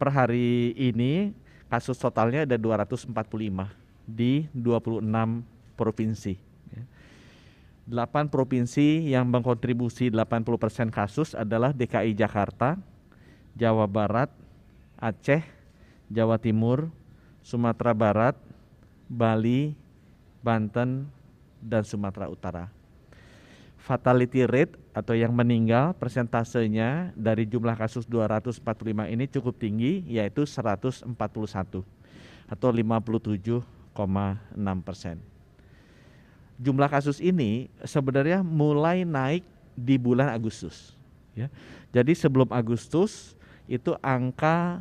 per hari ini kasus totalnya ada 245 di 26 provinsi. 8 provinsi yang mengkontribusi 80% kasus adalah DKI Jakarta, Jawa Barat, Aceh, Jawa Timur, Sumatera Barat, Bali, Banten, dan Sumatera Utara. Fatality rate atau yang meninggal persentasenya dari jumlah kasus 245 ini cukup tinggi, yaitu 141 atau 57,6%. Jumlah kasus ini sebenarnya mulai naik di bulan Agustus. Ya. Jadi sebelum Agustus itu angka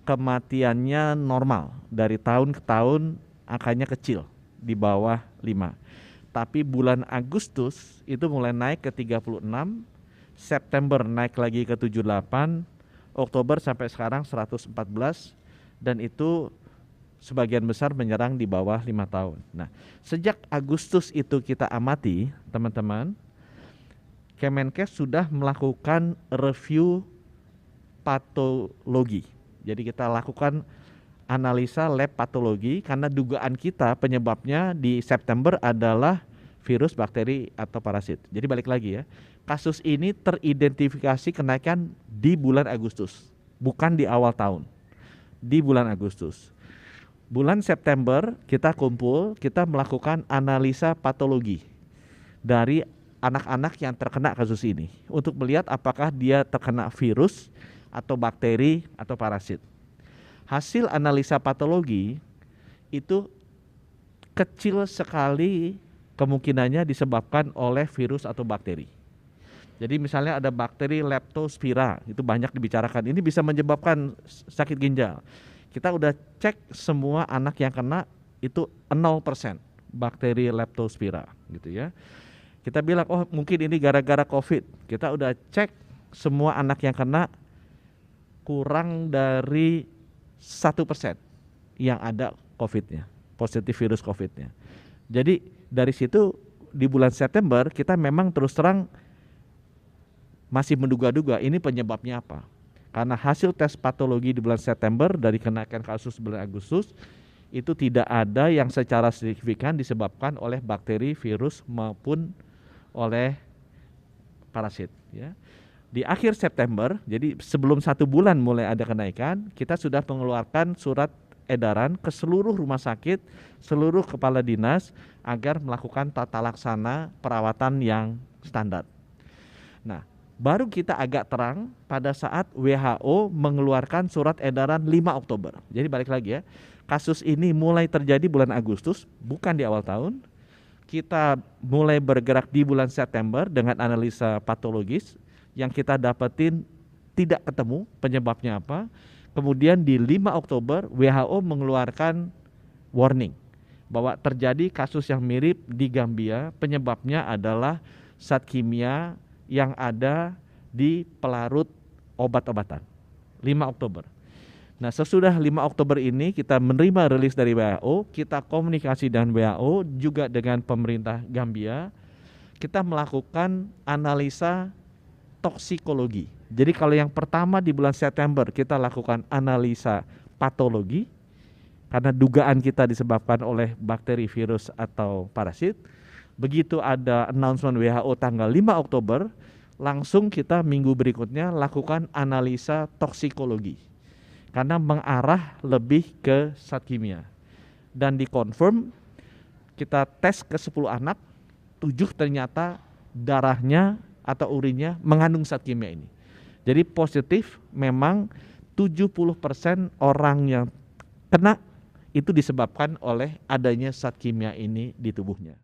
kematiannya normal, dari tahun ke tahun angkanya kecil, di bawah 5. Tapi bulan Agustus itu mulai naik ke 36, September naik lagi ke 78, Oktober sampai sekarang 114, dan itu sebagian besar menyerang di bawah 5 tahun. Nah, sejak Agustus itu kita amati, teman-teman, Kemenkes sudah melakukan review patologi. Jadi kita lakukan analisa lab patologi karena dugaan kita penyebabnya di September adalah virus, bakteri, atau parasit. Jadi balik lagi ya, kasus ini teridentifikasi kenaikan di bulan Agustus, bukan di awal tahun, di bulan Agustus. Bulan September kita kumpul, kita melakukan analisa patologi dari anak-anak yang terkena kasus ini untuk melihat apakah dia terkena virus atau bakteri atau parasit. Hasil analisa patologi itu kecil sekali kemungkinannya disebabkan oleh virus atau bakteri. Jadi misalnya ada bakteri Leptospira, itu banyak dibicarakan, ini bisa menyebabkan sakit ginjal. Kita udah cek semua anak yang kena itu 0% bakteri Leptospira gitu ya. Kita bilang oh mungkin ini gara-gara COVID. Kita udah cek semua anak yang kena kurang dari 1% yang ada COVID-nya, positif virus COVID-nya. Jadi dari situ di bulan September kita memang terus terang masih menduga-duga ini penyebabnya apa. Karena hasil tes patologi di bulan September dari kenaikan kasus bulan Agustus itu tidak ada yang secara signifikan disebabkan oleh bakteri, virus maupun oleh parasit. Ya. Di akhir September, jadi sebelum 1 bulan mulai ada kenaikan, kita sudah mengeluarkan surat edaran ke seluruh rumah sakit, seluruh kepala dinas agar melakukan tata laksana perawatan yang standar. Nah, baru kita agak terang pada saat WHO mengeluarkan surat edaran 5 Oktober. Jadi balik lagi ya, kasus ini mulai terjadi bulan Agustus, bukan di awal tahun. Kita mulai bergerak di bulan September dengan analisa patologis yang kita dapetin tidak ketemu penyebabnya apa. Kemudian di 5 Oktober WHO mengeluarkan warning bahwa terjadi kasus yang mirip di Gambia, penyebabnya adalah zat kimia yang ada di pelarut obat-obatan. 5 Oktober. Nah, sesudah 5 Oktober ini kita menerima rilis dari WHO, kita komunikasi dengan WHO juga dengan pemerintah Gambia. Kita melakukan analisa toksikologi. Jadi kalau yang pertama di bulan September kita lakukan analisa patologi karena dugaan kita disebabkan oleh bakteri, virus atau parasit. Begitu ada announcement WHO tanggal 5 Oktober, langsung kita minggu berikutnya lakukan analisa toksikologi karena mengarah lebih ke zat kimia. Dan dikonfirm, kita tes ke 10 anak, 7 ternyata darahnya atau urinnya mengandung zat kimia ini. Jadi positif memang 70% orang yang kena itu disebabkan oleh adanya zat kimia ini di tubuhnya.